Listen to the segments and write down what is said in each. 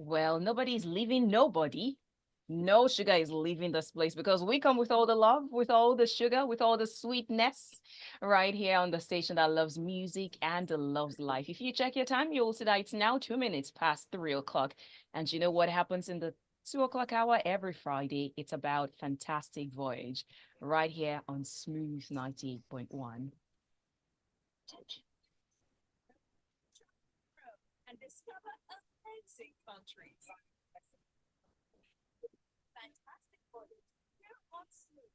Well, nobody's leaving nobody. No sugar is leaving this place because we come with all the love, with all the sugar, with all the sweetness right here on the station that loves music and loves life. If you check your time, you'll see that it's now 2 minutes past 3 o'clock. And you know what happens in the 2 o'clock hour every Friday? It's about Fantastic Voyage right here on Smooth 98.1. And discover amazing countries. Fantastic Voyage here on Smooth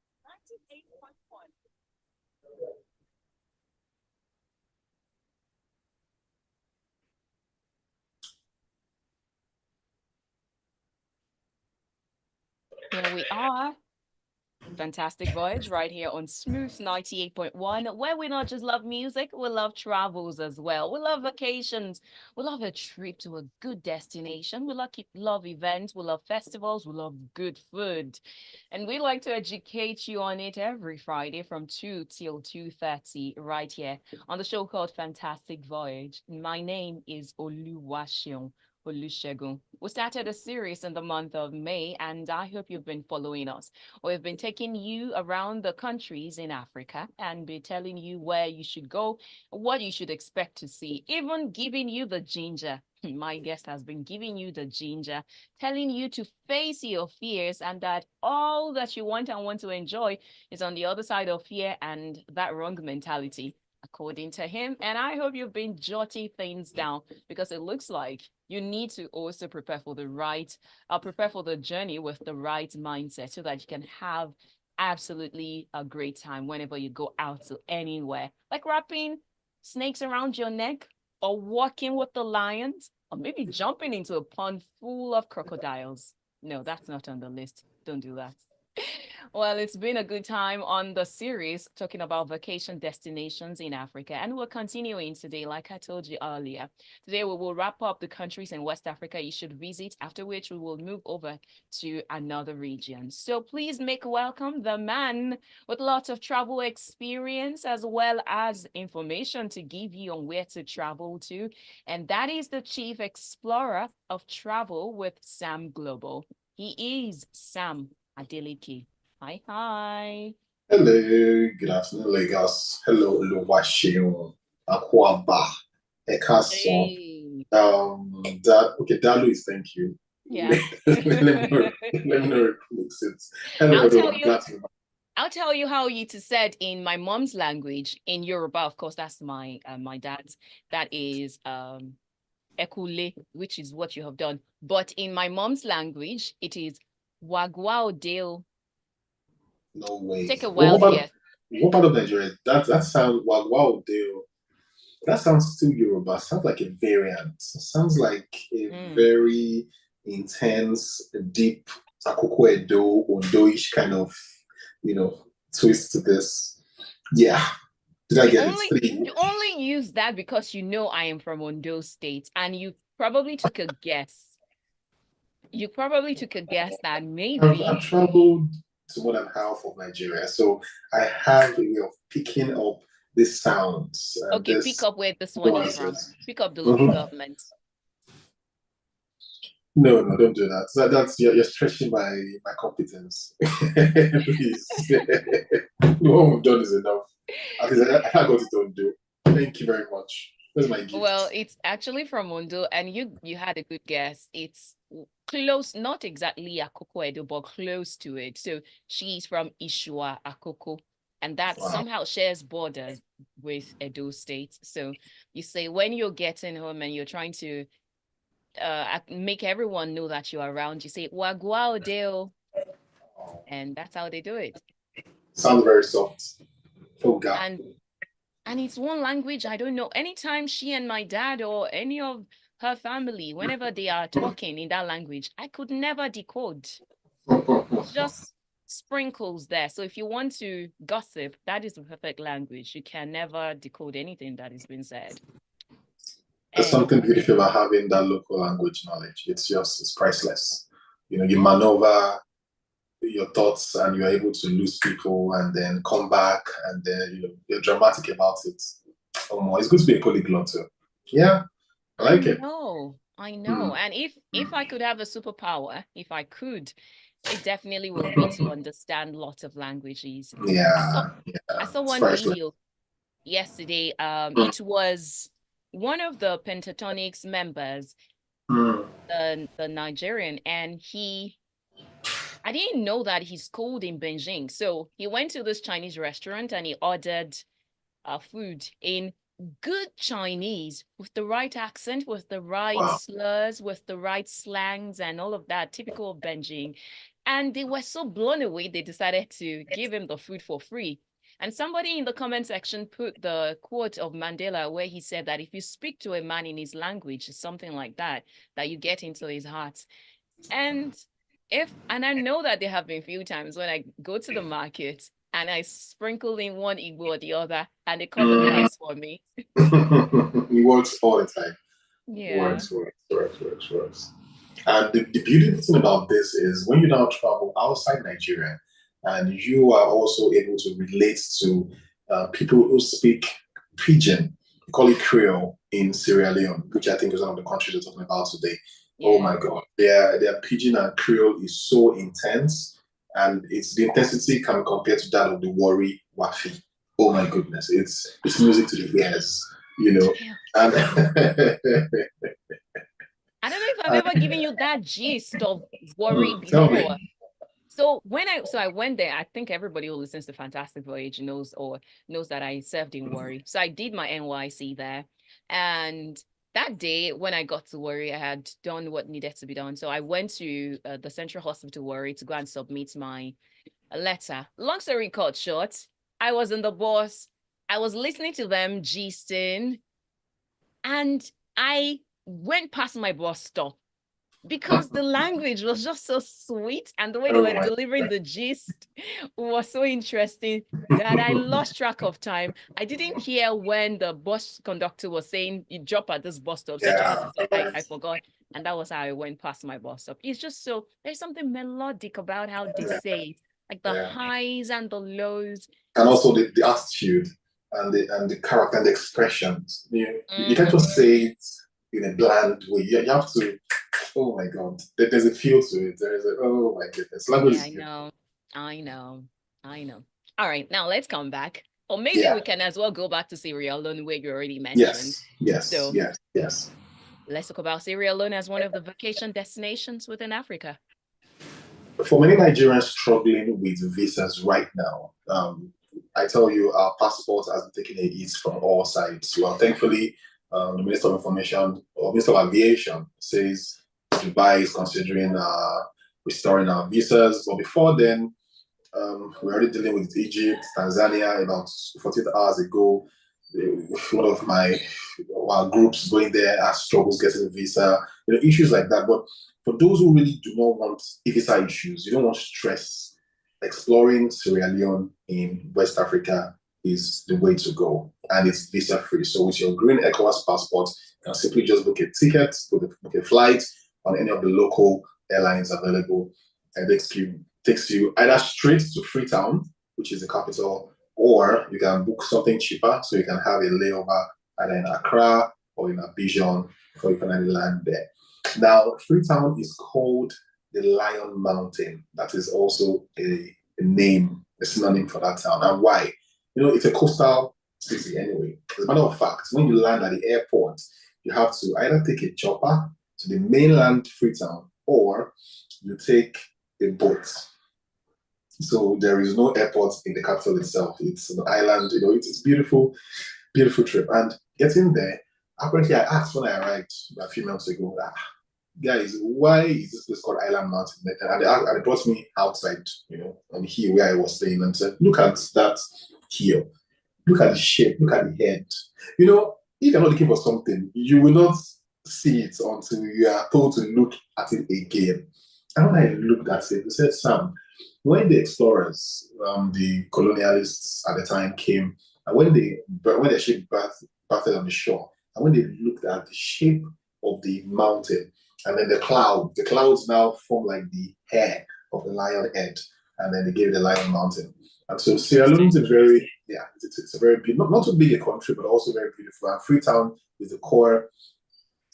98.1. Here we are. Fantastic Voyage right here on Smooth 98.1, where we not just love music, we love travels as well. We love vacations. We love a trip to a good destination. We love events. We love festivals. We love good food. And we like to educate you on it every Friday from 2 till 2:30 right here on the show called Fantastic Voyage. My name is Oluwaseun. Olusegun. We started a series in the month of May, and I hope you've been following us. We've been taking you around the countries in Africa and be telling you where you should go, what you should expect to see, even giving you the ginger. My guest has been giving you the ginger, telling you to face your fears and that all that you want and want to enjoy is on the other side of fear and that wrong mentality, according to him. And I hope you've been jotting things down because it looks like you need to also prepare for the journey with the right mindset so that you can have absolutely a great time whenever you go out to anywhere. Like wrapping snakes around your neck or walking with the lions or maybe jumping into a pond full of crocodiles. No, that's not on the list. Don't do that. Well, it's been a good time on the series talking about vacation destinations in Africa. And we're continuing today, like I told you earlier. Today, we will wrap up the countries in West Africa you should visit, after which we will move over to another region. So please make welcome the man with lots of travel experience as well as information to give you on where to travel to. And that is the Chief Explorer of Travel with Sam Global. He is Sam Adeleke. Hi, hi. Hello, good afternoon, Lagos. Hello, Oluwaseun, Akwaba, Ekason. Hey. That okay, Dalu is thank you. Yeah. Let me know mix it. Hello, I'll tell everyone. you, Glad to be back. I'll tell you how it is said in my mom's language in Yoruba. Of course, that's my dad's. That is ekule, which is what you have done. But in my mom's language, it is wagwa deo. No way. Take a Well, while here. what part of Nigeria? That sounds wow, deal. That sounds still Yoruba. Sounds like a variant. Sounds like a Mm. very intense, deep Akoko Edo, Ondo-ish kind of, you know, twist to this. Yeah. Did I You get it? only Three. you only use that because you know I am from Ondo State, and you probably took a guess. You probably took a guess that I've maybe. traveled to more than half of Nigeria, so I have a way of picking up these sounds and Okay, pick this up where this one is from. nuances. Pick up the local Mhm. government. No, no, don't do that. That's you're stretching my competence. Please. The one we've done is enough. At least I got it on do. Thank you very much. That's my Well, gift. it's actually from Ondo, and you had a good guess. It's close, not exactly Akoko Edo, but close to it. So she's from Ishua Akoko, and that Wow. somehow shares borders with Edo State. So you say when you're getting home and you're trying to make everyone know that you're around, you say Wagwa Odeo, and that's how they do it. Sounds very soft. Oh God. And and it's one language I don't know. Anytime she and my dad or any of her family, whenever they are talking in that language, I could never decode. It's just sprinkles there. So if you want to gossip, that is the perfect language. You can never decode anything that is being said. There's And something beautiful about having that local language knowledge. It's priceless. You oh, maneuver your thoughts and you're able to lose people and then come back and then you're dramatic about it. Oh, it's good to be a polyglot too. Yeah, I I like it. know, I know. Mm. And if I Mm. could have a superpower, if I could, it definitely will be to understand lots of languages. I saw Yeah, I yeah, saw it's one priceless. video yesterday. Mm. It was one of the Pentatonics members, Mm. the Nigerian, and I didn't know that he's schooled in Beijing. So he went to this Chinese restaurant and he ordered food in good Chinese with the right accent, with the right Wow. slurs, with the right slangs, and all of that, typical of Beijing. And they were so blown away, they decided to give him the food for free. And somebody in the comment section put the quote of Mandela where he said that if you speak to a man in his language, something like that, that you get into his heart. And and I know that there have been few times when I go to the market and I sprinkle in one Igbo or the other and they cut the Mm. price for me. It works all the time. Yeah. Works. And the beautiful thing about this is when you now travel outside Nigeria and you are also able to relate to people who speak pidgin, we call it Creole in Sierra Leone, which I think is one of the countries we're talking about today. Oh Yeah. my God, their pidgin and Creole is so intense, and it's the intensity can be compared to that of the Wari Wafi. Oh my goodness, it's music to the ears, you know. Damn. And I don't know if I've ever given you that gist of worry tell me. before. So I went there, I think everybody who listens to Fantastic Voyage knows that I served in Warri. So I did my NYC there. And that day when I got to Warri, I had done what needed to be done. So I went to the Central Hospital Warri to go and submit my letter. Long story cut short, I was in the bus. I was listening to them gisting and I went past my bus stop because the language was just so sweet and the way they Oh were my delivering the gist was so interesting that I lost track of time. I didn't hear when the bus conductor was saying, you drop at this bus stop. So yeah. I forgot. And that was how I went past my bus stop. It's just so, there's something melodic about how they Yeah. say it, like the Yeah. highs and the lows. And Just, also the attitude and the character and the expressions. You can't just mm, say it in a bland way. You have to. Oh my God, there's a feel to it. There's a oh my goodness. Language yeah, is I beautiful. know. I know. I know. All right, now let's come back. Or maybe Yeah. we can as well go back to Sierra Leone, where you already mentioned. Yes. Yes. So Yes. Yes. let's talk about Sierra Leone as one of the vacation destinations within Africa. For many Nigerians struggling with visas right now, I tell you, our passport has been taking a hit from all sides. Well, thankfully, the Minister of Information or Minister of Aviation says Dubai is considering restoring our visas. But before then, we're already dealing with Egypt, Tanzania. About 48 hours ago, one of our groups going there has struggles getting a visa, issues like that. But for those who really do not want visa issues, you don't want stress, exploring Sierra Leone in West Africa is the way to go. And it's visa free. So with your green ECOWAS passport, you can simply just book a ticket, book a flight on any of the local airlines available. And takes you either straight to Freetown, which is the capital, or you can book something cheaper so you can have a layover either in Accra or in Abidjan before you finally land there. Now, Freetown is called the Lion Mountain. That is also a name, a synonym for that town. And why? It's a coastal city anyway. As a matter of fact, when you land at the airport, you have to either take a chopper to the mainland Freetown or you take a boat. So there is no airport in the capital itself. It's an island, it's beautiful, beautiful trip. And getting there, apparently I asked when I arrived a few months ago, guys, why is this place called Island Mountain? And they brought me outside, on the hill where I was staying and said, look at that hill. Look at the shape, look at the head. If you're not looking for something, you will not see it until you are told to look at it again. And when I looked at it, I said, Sam, when the explorers, the colonialists at the time came, and when they ship bathed on the shore, and when they looked at the shape of the mountain, and then the clouds now form like the hair of the lion head, and then they gave the lion mountain. And so Sierra Leone is a very, yeah, it's a very beautiful, not too big a country, but also very beautiful. And Freetown is the core,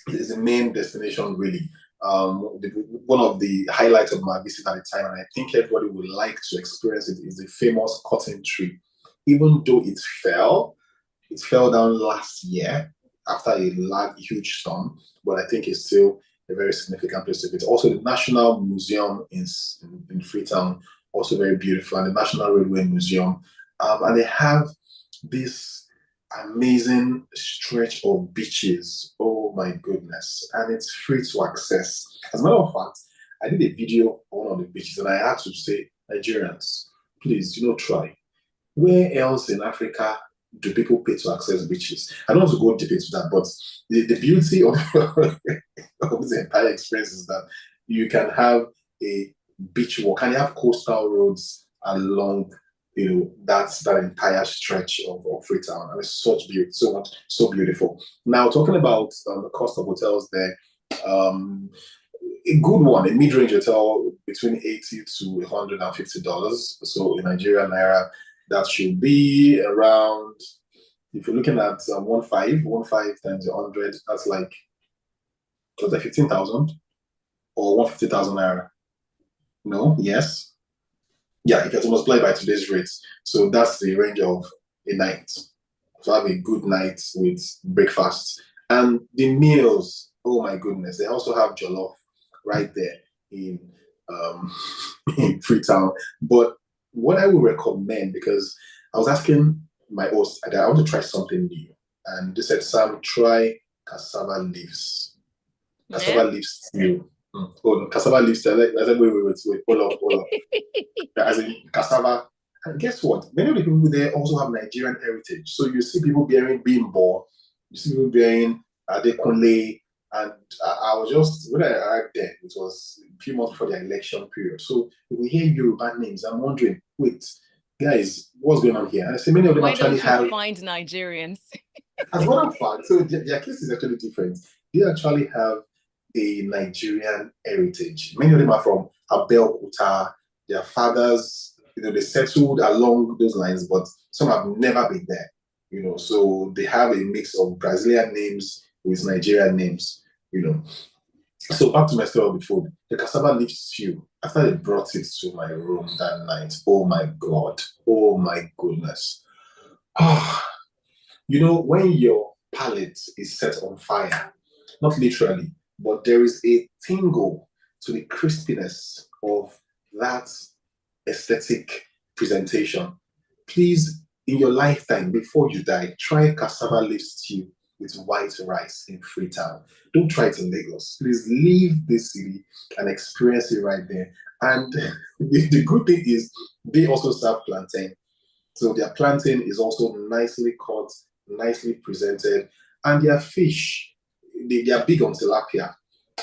is the main destination really. One of the highlights of my visit at the time, and I think everybody would like to experience it, is the famous cotton tree. Even though it fell down last year after a huge storm, but I think it's still a very significant place to visit. Also, the National Museum in Freetown, also very beautiful, and the National Railway Museum. And they have this amazing stretch of beaches. Oh my goodness. And it's free to access. As a matter of fact, I did a video on one of the beaches and I had to say, Nigerians, please, try. Where else in Africa do people pay to access beaches? I don't want to go deep into that, but the beauty of, of the entire experience is that you can have a beach walk and you have coastal roads along that entire stretch of Freetown, and it's so beautiful. Now, talking about the cost of hotels there, a good one, a mid-range hotel between $80 to $150. So in Nigerian naira, that should be around. If you're looking at 1.5 times 100, that's like 15,000 or 150,000 naira. No, yes. Yeah, if you multiply by today's rates. So that's the range of a night. So have a good night with breakfast. And the meals, oh my goodness, they also have jollof right there in, in Freetown. But what I would recommend, because I was asking my host, I want to try something new. And they said, Sam, try cassava leaves. Cassava leaves stew. Oh no, cassava leaves. I said, wait, hold up. As in cassava. And guess what? Many of the people there also have Nigerian heritage. So you see people bearing bimbo, you see people bearing adekunle, and I was just, when I arrived there, it was a few months before the election period. So we hear Yoruba names. I'm wondering, wait, guys, what's going on here? And I say many of them Why actually don't you have. find Nigerians? As a matter of fact, so their case is actually different. They actually have a Nigerian heritage. Many of them are from Abeokuta. Their fathers, they settled along those lines, but some have never been there. So they have a mix of Brazilian names with Nigerian names. So back to my story of the food. The cassava leaf stew. After they brought it to my room that night, oh my God, oh my goodness. When your palate is set on fire, not literally, but there is a tingle to the crispiness of that aesthetic presentation. Please, in your lifetime, before you die, try cassava leaf stew with white rice in Freetown. Don't try it in Lagos. Please leave this city and experience it right there. And the good thing is they also serve plantain. So their plantain is also nicely cut, nicely presented, and their fish, they are big on tilapia,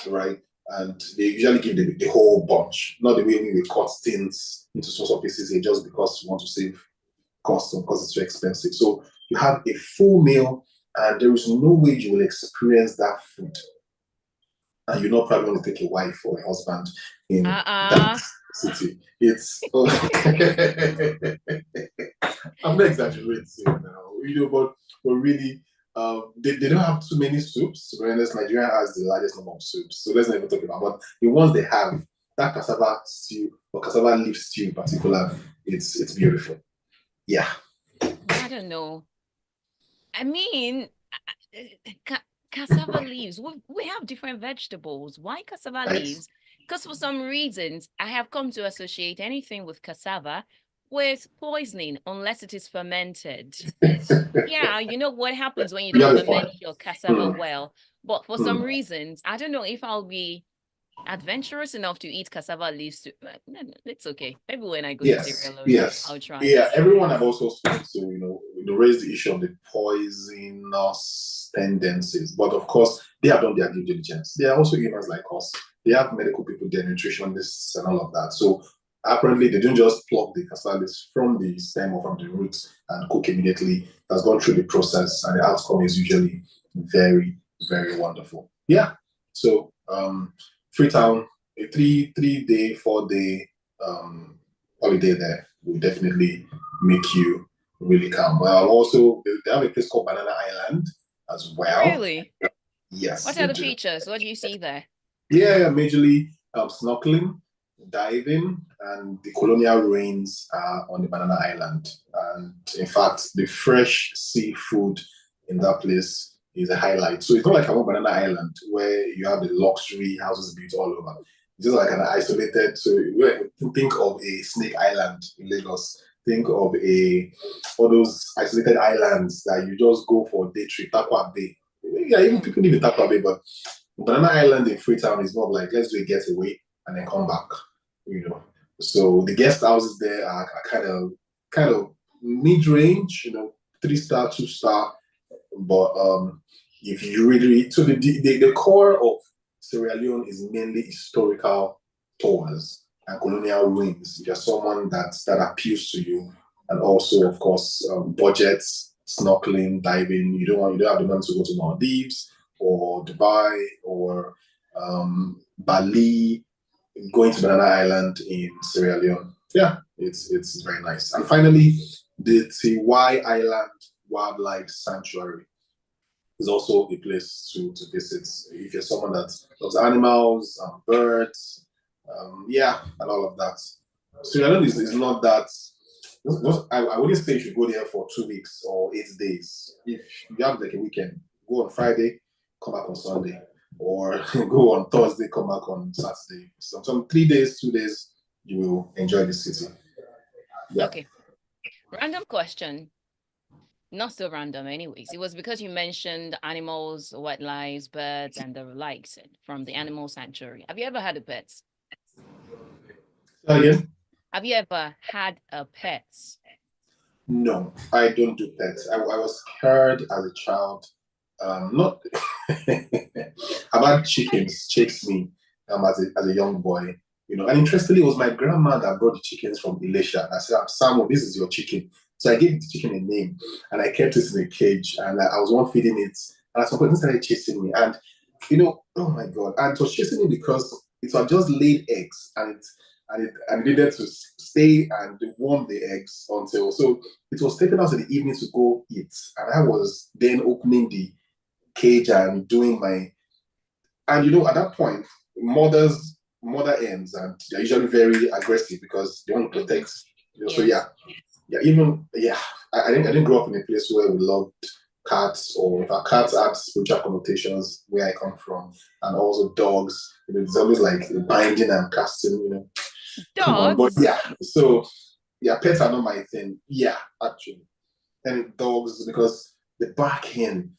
right? And they usually give the whole bunch, not the way we cut things into small pieces here just because we want to save costs and because it's too expensive. So you have a full meal, and there is no way you will experience that food. And you're not probably going to take a wife or a husband in that city. It's I'm not exaggerating now, but really, they don't have too many soups. To be honest, Nigeria has the largest number of soups, so let's not even talk about. But the ones they have, that cassava stew or cassava leaf stew in particular, it's beautiful. Yeah. I don't know. I mean, cassava leaves. We have different vegetables. Why cassava Right. leaves? Because for some reasons, I have come to associate anything with cassava with poisoning unless it is fermented. Yeah, you know what happens when you don't ferment your cassava well. But for some reasons, I don't know if I'll be adventurous enough to eat cassava leaves. It's okay. Maybe when I go to Sierra Leone, I'll try. Yeah, everyone I've also spoken to, raise the issue of the poisonous tendencies. But of course, they have done their due diligence. They are also humans like us. They have medical people, they're nutritionists and all of that. So Apparently, they don't just pluck the cassava from the stem or from the roots and cook immediately. That's gone through the process, and the outcome is usually very, very wonderful. Yeah. So, Freetown, a three day, 4 day holiday there will definitely make you really calm. Well, also they have a place called Banana Island as well. Really? Yes, What they are the do. features? What do you see there? Yeah, majorly snorkeling, diving, and the colonial ruins are on the Banana Island. And in fact, the fresh seafood in that place is a highlight. So it's not like I'm on Banana Island where you have the luxury houses built all over. It's just like an isolated. So think of a Snake Island in Lagos. Think of a all those isolated islands that you just go for a day trip, Takwa Bay. Yeah, even Mm. people live in Takwa Bay, but Banana Island in Freetown is more like let's do a getaway and then come back, you know. So the guest houses there are kind of mid-range, 3 star, 2 star. But if you really so the core of Sierra Leone is mainly historical tours and colonial ruins. If you're someone that appeals to you, and also of course budgets, snorkeling, diving. You don't have the money to go to Maldives or Dubai or Bali, going to Banana Island in Sierra Leone. Yeah, it's very nice. And finally, the Tiwai Island Wildlife Sanctuary is also a place to visit if you're someone that loves animals, birds, yeah, and all of that. Sierra Leone is not that. I wouldn't say you should go there for 2 weeks or 8 days. If you have like a weekend, go on Friday, come back on Sunday, or go on Thursday, come back on Saturday. Some 3 days, 2 days, you will enjoy the city. Yeah. Okay. Random question. Not so random, anyways. It was because you mentioned animals, wildlife, birds, and the likes from the animal sanctuary. Have you ever had a pet? Again? Have you ever had a pet? No, I don't do pets. I was scared as a child. Not about chickens chased me as a young boy. And interestingly, it was my grandma that brought the chickens from Elisha. I said, Samuel, this is your chicken. So I gave the chicken a name and I kept it in a cage and I was one feeding it. And at some point, it started chasing me. And, oh my God. And it was chasing me because it had just laid eggs and it needed to stay and warm the eggs until. So it was taken out in the evening to go eat. And I was then opening the cage and doing my. And at that point, mother ends and they're usually very aggressive because they want to Mm-hmm. protect. So Yes. yeah. I didn't grow up in a place where we loved cats, or if our cats had spiritual connotations where I come from, and also dogs. It's always like binding and casting. Come on, but Dogs? yeah. So yeah, pets are not my thing. Yeah, actually, and dogs because the back end,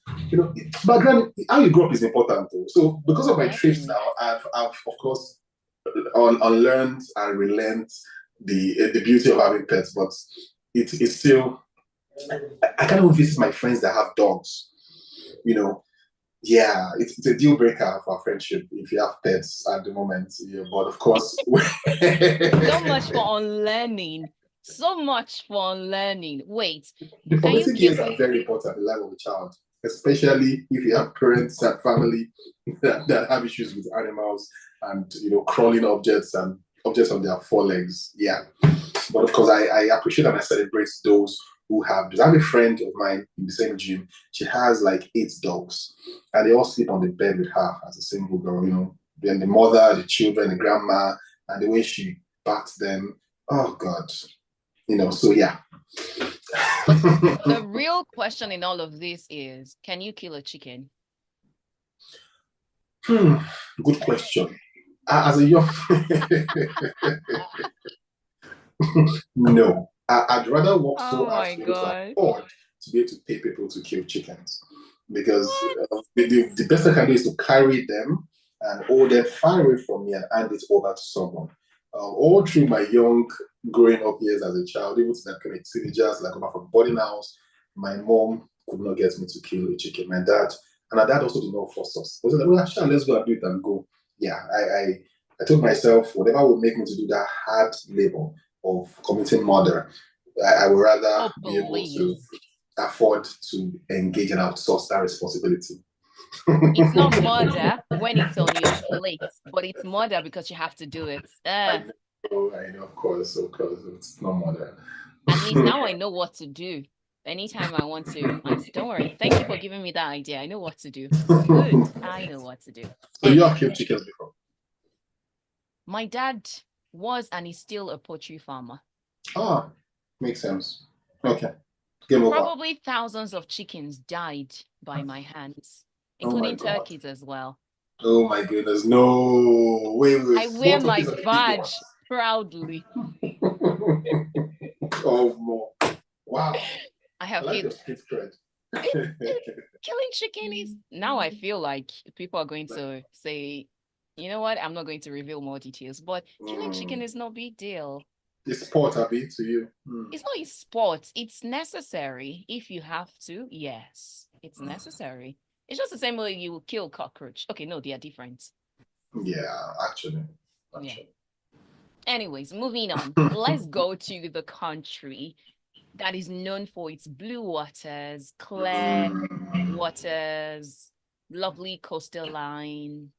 background, how you grow up is important too. So because of my trips Certainly. now, I've of course unlearned and relearned the beauty of having pets, but it's still I can't even visit my friends that have dogs. You know, yeah, it's a deal breaker for our friendship if you have pets at the moment. Yeah, but of course, So much for unlearning. So much for unlearning. Wait, the can you formative keep years are very important in the life of a child, especially if you have parents and family that have issues with animals and crawling objects and objects on their forelegs. Yeah, but of course, I appreciate and I celebrate those who have. I have a friend of mine in the same gym. She has like 8 dogs, and they all sleep on the bed with her as a single girl. Then the mother, the children, the grandma, and the way she bats them. Oh God, So yeah. But the real question in all of this is, can you kill a chicken? Good question. As a young, no, I'd rather work so Oh hard my to be able to God. afford to be able to pay people to kill chickens, because What? the best I can do is to carry them and hold them far away from me and hand it over to someone. All through my young growing up years as a child, even to that kind of teenagers, like come from boarding house, my mom could not get me to kill a chicken. My dad also did not force us. He was like, well, actually, let's go and do it and go. Yeah, I told myself, whatever would make me to do that hard labor of committing murder, I would rather Oh, be able to please. afford to engage and outsource that responsibility. It's not murder when it's on your plate, but it's murder because you have to do it. I know, of course, it's not murder. At least now I know what to do. Anytime I want to, don't worry. Thank you for giving me that idea. I know what to do. Good. I know what to do. So you have Anyway, killed chickens before? my dad was and is still a poultry farmer. Ah, makes sense. Okay, game over. Probably thousands of chickens died by my hands, Oh my including God. turkeys as well. Oh my goodness. No. Wait. I wear Small my turkeys are the big ones. badge proudly. Oh, more. Wow. I I have like your killed. street cred. Killing chicken is now I feel like people are going Like, to say, you know what, I'm not going to reveal more details, but killing chicken is no big deal. it's sport, Abby, to you. It's not a sport. It's necessary if you have to. Yes, it's necessary. It's just the same way you kill cockroach. Okay, no, they are different. Yeah, actually. Yeah. Actually. Anyways, moving on. Let's go to the country that is known for its blue waters, clear Mm, waters, lovely coastal line.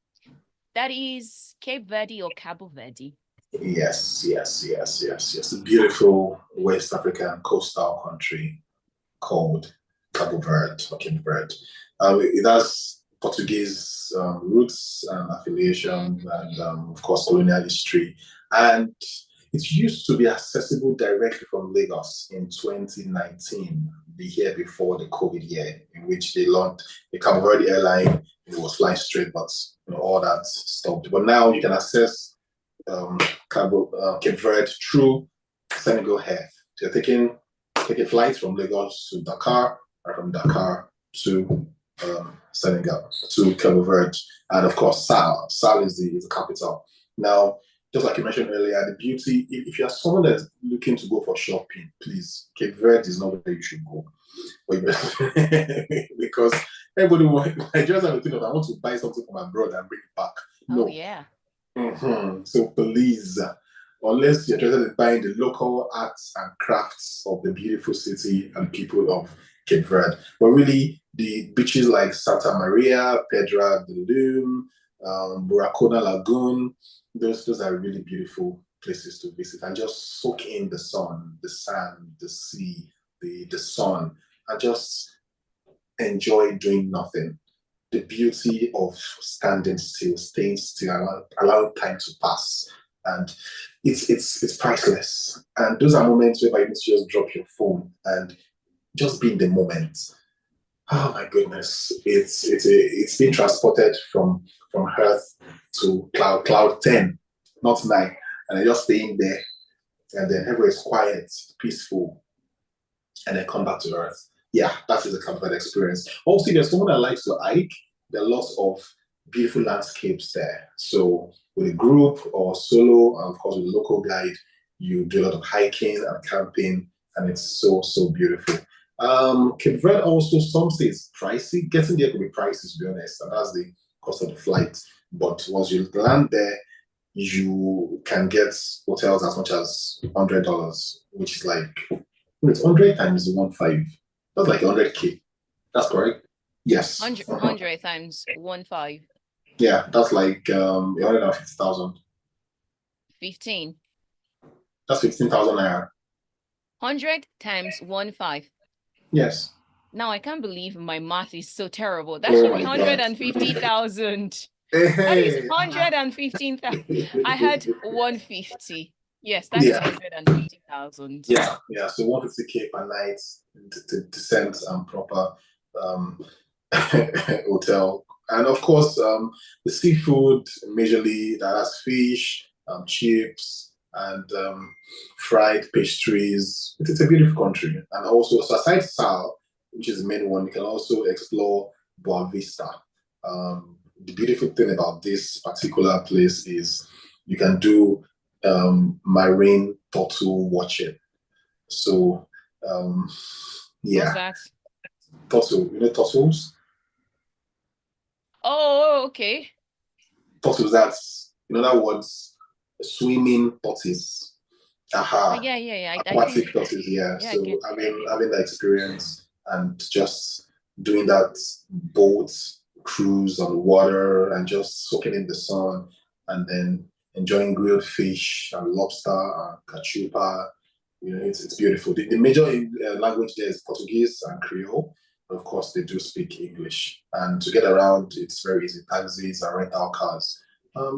That is Cape Verde or Cabo Verde. yes. A beautiful West African coastal country called Cabo Verde or Cape Verde. It has Portuguese roots and affiliation, and Mm-hmm. of course, colonial history. And it used to be accessible directly from Lagos in 2019, the year before the COVID year, in which they launched the Cabo Verde airline. It was flying straight, but all that stopped. But now you can access um, Cape Verde through Senegal Air. So you're taking flights from Lagos to Dakar, or from Dakar to Senegal, to Cape Verde, and of course Sal. Sal is the capital. Now, just like you mentioned earlier, the beauty, if you're someone that's looking to go for shopping, please, Cape Verde is not where you should go. Because everybody Nigerians have a thing of, I want to buy something from abroad and bring it back. Oh, No. yeah. So please, unless you're interested in buying the local arts and crafts of the beautiful city and people of Cape Verde, but really the beaches like Santa Maria, Pedra de Lune, Buracona Lagoon, those are really beautiful places to visit and just soak in the sun, the sand, the sea, the sun, and just enjoy doing nothing. The beauty of standing still, staying still, allowing time to pass. And it's priceless. And those are moments where you need to just drop your phone and just be in the moment. Oh my goodness. It's been transported from Earth to cloud 10, not 9. And I just staying there and then everywhere is quiet, peaceful, and then come back to Earth. Yeah, that is a comfort experience. Also, there's someone that likes to hike. There are lots of beautiful landscapes there. So with a group or solo, and of course with a local guide, you do a lot of hiking and camping, and it's so beautiful. Cape Verde also some states pricey. Getting there could be pricey to be honest, and that's the cost of the flight. But once you land there, you can get hotels as much as $100, which is like wait, 100 times 1.5. That's like 100K. That's correct? Yes. 100 times 1.5. Yeah, that's like 150,000. 15. That's 15,000 naira. 100 times 1.5. Yes. Now I can't believe my math is so terrible. That Oh should be my God. 150,000. That is Hey, 115,000. I had 150. Yes, that is yeah, 150,000. yeah. So 150K per night, descent and proper um, hotel. And of course, the seafood, majorly that has fish, chips, and fried pastries. It's a beautiful country. And also, so aside Sal, which is the main one, you can also explore Boa Vista. The beautiful thing about this particular place is you can do marine turtle watching. So, um, What's yeah, that? turtle, turtles? Oh, okay. Turtles, that's In other words, swimming tortoise. Aha, Yeah. I think, aquatic tortoise, yeah. yeah, I So get. having that experience and just doing that boat cruise on water and just soaking in the sun and then enjoying grilled fish and lobster and cachupa. It's beautiful. The major language there is Portuguese and Creole. But of course, they do speak English. And to get around, it's very easy. Taxis and rental cars.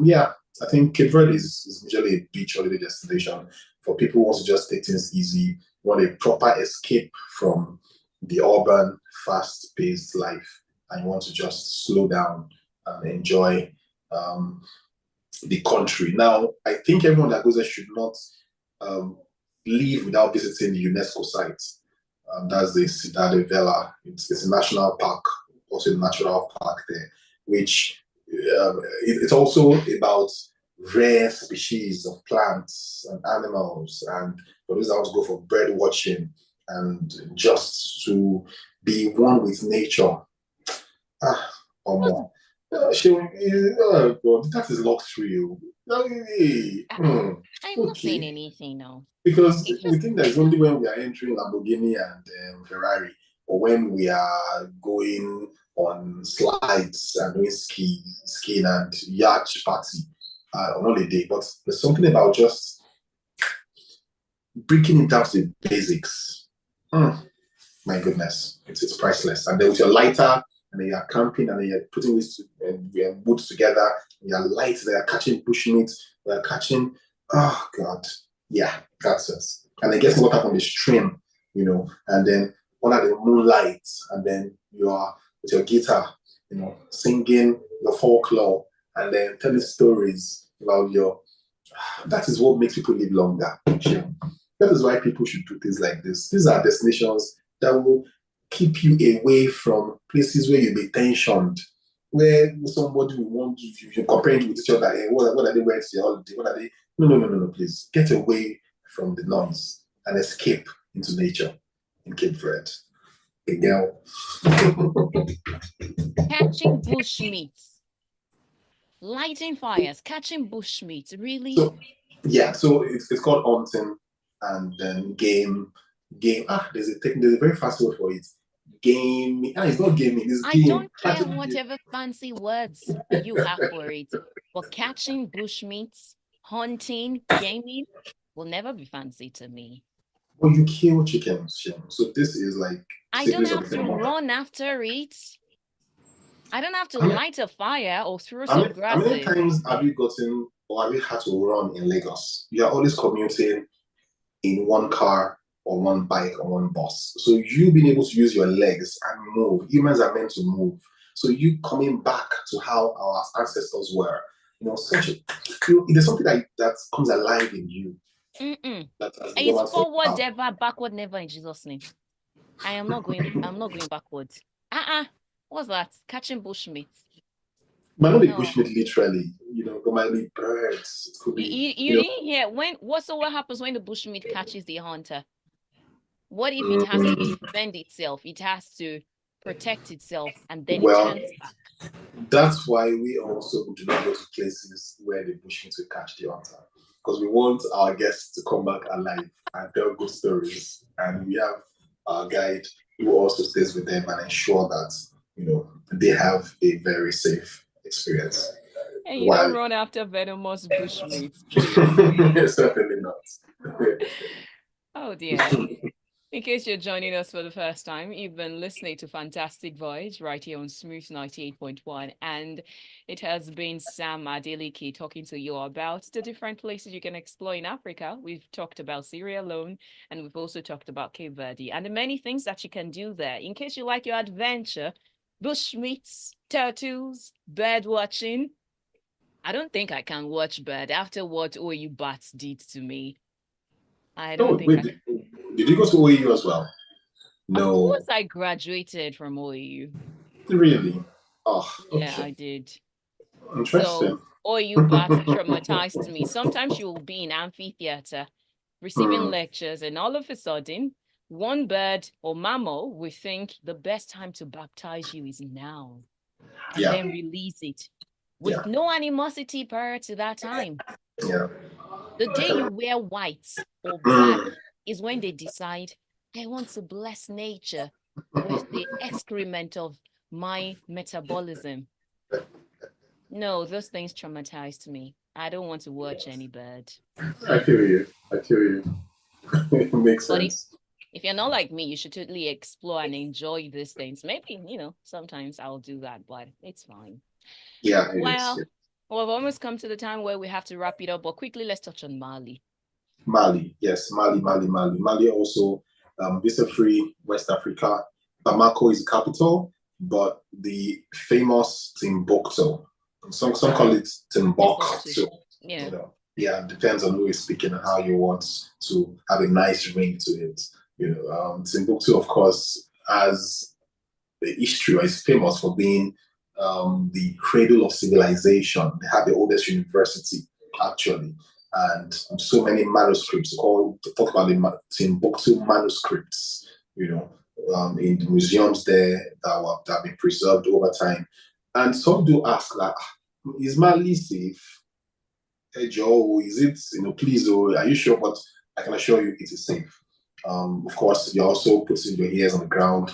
Yeah, I think Cape Verde is usually a beach holiday destination for people who want to just take things easy, want a proper escape from the urban, fast-paced life, and you want to just slow down and enjoy um, the country. Now, I think everyone that goes there should not um, leave without visiting the UNESCO site. That's the Cidade Vela. It's a national park, also a natural park there, which it's also about rare species of plants and animals. And for those that want to go for bird watching and just to be one with nature. Ah, Omo. Oh God, that is luxury. I'm not saying Okay. anything now. Because It's we just, think that it's only when we are entering Lamborghini and Ferrari, or when we are going on slides and doing skiing and yacht party on holiday. But there's something about just breaking it down to the basics. Mm, my goodness, it's priceless. And then with your lighter, and then you're camping, and then you're putting this your boots together, and you're light, they are catching bushmeat, they are catching, oh God, yeah, that's it. And then getting water from the stream, and then under the moonlight, and then you are with your guitar, singing your folklore, and then telling stories about that is what makes people live longer. That is why people should do things like this. These are destinations that will keep you away from places where you'll be tensioned, where somebody will want to, you're comparing with each other. Hey, what are they wearing to your holiday? What are they? No, please. Get away from the noise and escape into nature in Cape Verde. Again. catching bushmeats, lighting fires, catching bushmeats. Really? So, yeah, so it's called hunting and then game. There's a very fast word for it. Game. It's not gaming. It's I game. don't care Catching game. whatever fancy words you have for it, but catching bushmeats, hunting, gaming will never be fancy to me. Well, you kill chickens, Shem. So this is like I don't sickness of have the to mother. run after it. I don't have to How many, light a fire or throw how some many, how many grasses. times have you gotten or have you had to run in Lagos? You are always commuting in one car or one bike or one bus. So you being able to use your legs and move. Humans are meant to move. So you coming back to how our ancestors were. There's something that comes alive in you Mm-mm. that has been It's dormant for a forward while. ever, backward never in Jesus' name. I'm not going backwards. Uh-uh. What's that? Catching bushmeats. Might not be No. bushmeat literally, it might be birds. It could You, be, you, you didn't hear what happens when the bushmeat catches the hunter? What if it has to mm, defend itself? It has to protect itself and then it well, turns back. that's why we also do not go to places where the bushmeat will catch the hunter. Because we want our guests to come back alive and tell good stories. And we have our guide who also stays with them and ensure that, they have a very safe experience. And you don't While run after venomous bushmeats, please. certainly not. Oh dear. In case you're joining us for the first time, you've been listening to Fantastic Voyage right here on Smooth 98.1. And it has been Sam Adeleke talking to you about the different places you can explore in Africa. We've talked about Sierra Leone and we've also talked about Cape Verde and the many things that you can do there. In case you like your adventure, bushmeats, turtles, bird watching. I don't think I can watch bird after what OU bats did to me. I don't Oh, think wait, I. did you go to OAU as well? Of course, No, I graduated from OU. really. Oh, Yeah, I okay. did. Interesting. So OU bats traumatized me. Sometimes you will be in amphitheater receiving Hmm. lectures, and all of a sudden, one bird or mammal will think the best time to baptize you is now, and Yeah. then release it. with Yeah. no animosity prior to that time. Yeah. The day you wear white or black Mm. is when they decide, I want to bless nature with the excrement of my metabolism. No, those things traumatized me. I don't want to watch any bird. I feel you. I feel you. It makes But sense. if you're not like me, you should totally explore and enjoy these things. Maybe, sometimes I'll do that, but it's fine. Yeah, it is. Yeah. Well, we've almost come to the time where we have to wrap it up, but quickly let's touch on Mali. Mali, yes, Mali, Mali, Mali. Mali also visa-free West Africa. Bamako is the capital, but the famous Timbuktu. Some call it Timbuktu. Timbuktu. Yeah. Yeah, depends on who is speaking and how you want to have a nice ring to it. Timbuktu, of course, has the history is famous for being the cradle of civilization. They had the oldest university, actually, and so many manuscripts called to talk about the Timbuktu manuscripts. In the museums there that have been preserved over time. And some do ask, like, is Mali safe? Hey Joe, is it, please, are you sure? But I can assure you it is safe. Of course, you're also putting your ears on the ground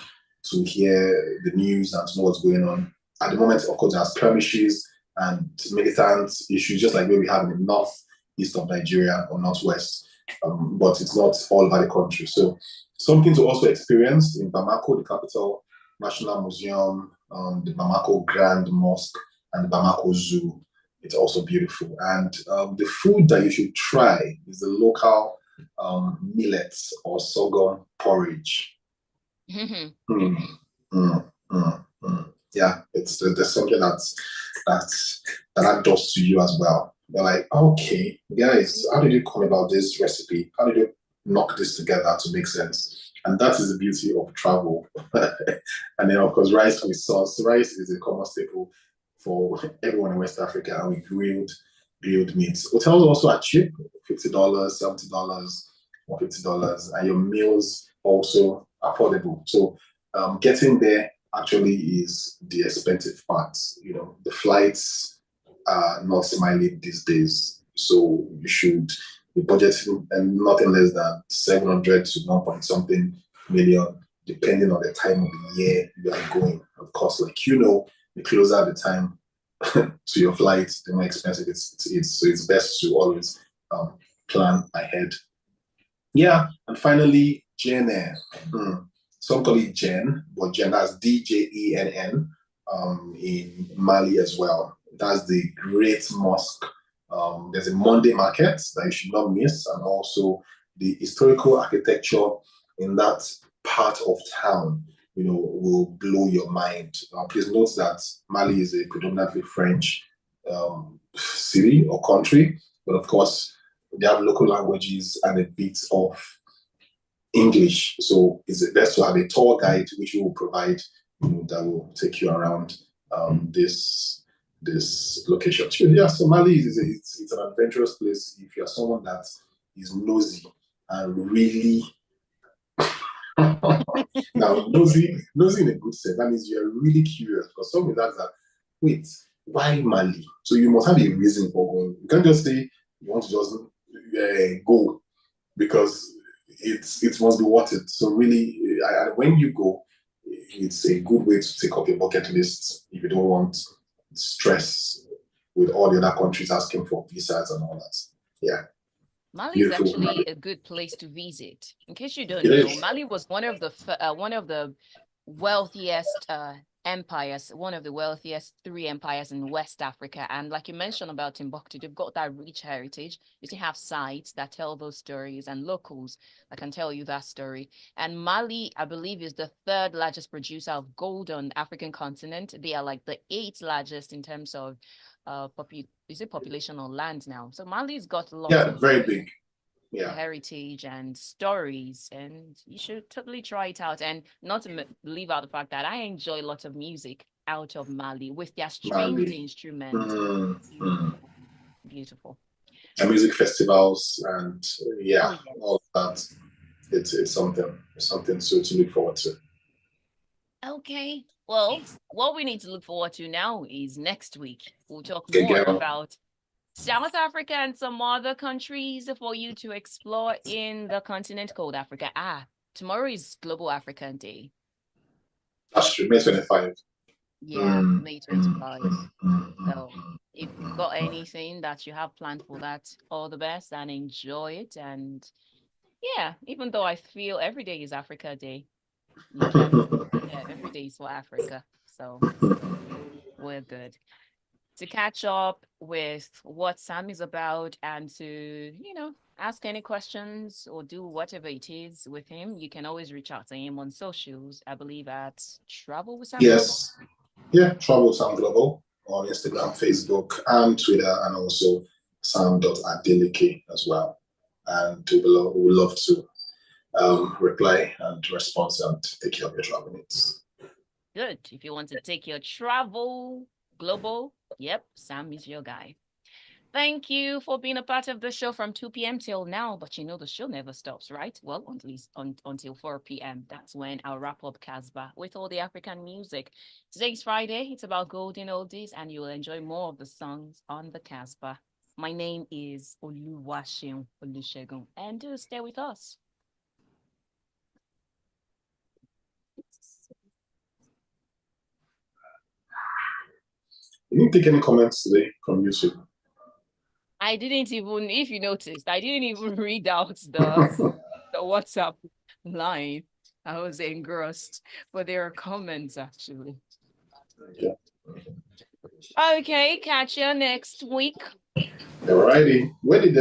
to hear the news and to know what's going on. At the moment, of course, there's skirmishes and militant issues, just like where we have in the north east of Nigeria or northwest. But it's not all over the country. So something to also experience in Bamako, the capital, National Museum, the Bamako Grand Mosque, and the Bamako Zoo. It's also beautiful. And the food that you should try is the local millet or sorghum porridge. Mm, mm, Yeah, there's something that does to you as well. They're like, okay, guys, how did you come about this recipe? How did you knock this together to make sense? And that is the beauty of travel. And then, of course, rice with sauce. Rice is a common staple for everyone in West Africa, and we grilled meats. Hotels also are cheap, $50, $70, $150, and your meals also affordable. So getting there actually is the expensive part. The flights are not smiling these days, so you should be budgeting and nothing less than 700 to 1 point something million, depending on the time of the year you are going. Of course, like the closer the time to your flight, the more expensive so it's best to always plan ahead. Yeah, and finally, Jenn. Some call it Jen, but Jen has DJENN in Mali as well. That's the Great Mosque. There's a Monday market that you should not miss, and also the historical architecture in that part of town, will blow your mind. Please note that Mali is a predominantly French city or country, but of course, they have local languages and a bit of English. So it's best to have a tour guide which we will provide, that will take you around this location. Yeah, so Mali it's an adventurous place if you're someone that is nosy and really now nosy in a good sense. That means you're really curious because some of that wait, why Mali? So you must have a reason for going. You can't just say you want to just go because it must be worth it. So really, when you go, it's a good way to take up your bucket list if you don't want stress with all the other countries asking for visas and all that. Yeah, Mali is beautiful. actually a good place to visit. In case you don't It know, is. Mali was one of the wealthiest empires, one of the wealthiest three empires in West Africa. And like you mentioned about Timbuktu, they've got that rich heritage. You still have sites that tell those stories and locals that can tell you that story. And Mali, I believe, is the third largest producer of gold on the African continent. They are like the eighth largest in terms of is it population or land now? So Mali's got lots Yeah, of very big. Yeah, heritage and stories, and you should totally try it out. And not to leave out the fact that I enjoy lots of music out of Mali with their stringed Mali. instruments. Mm, mm. Beautiful, beautiful. And music festivals and Oh yeah, yes. all of that. It's something to look forward to. Okay. Well, what we need to look forward to now is next week. We'll talk Okay, more girl. about South Africa and some other countries for you to explore in the continent called Africa. Tomorrow is Global African Day. That's true. May 25. Yeah, Mm, May mm, 25. mm, mm, mm, So if you've got anything that you have planned for that, all the best and enjoy it. And yeah, even though I feel every day is Africa Day, you can, yeah, every day is for Africa. So we're good. To catch up with what Sam is about and to, ask any questions or do whatever it is with him, you can always reach out to him on socials, I believe at Travel with Sam Global. Yes. Yeah, Travel Sam Global on Instagram, Facebook, and Twitter, and also Sam.Adeleke as well. And we would love to reply and respond and take care of your travel needs. Good. If you want to take your travel global, yep, Sam is your guy. Thank you for being a part of the show from 2 p.m. till now. But you know the show never stops, right? Well, at least until 4 p.m. That's when I'll wrap up Casbah with all the African music. Today's Friday. It's about golden oldies, and you will enjoy more of the songs on the Casbah. My name is Oluwaseun Olusegun, and do stay with us. You didn't take any comments today from YouTube. I didn't even, if you noticed, I didn't even read out the WhatsApp line. I was engrossed, but there are comments actually. Yeah. Okay, catch you next week. Alrighty. Where did the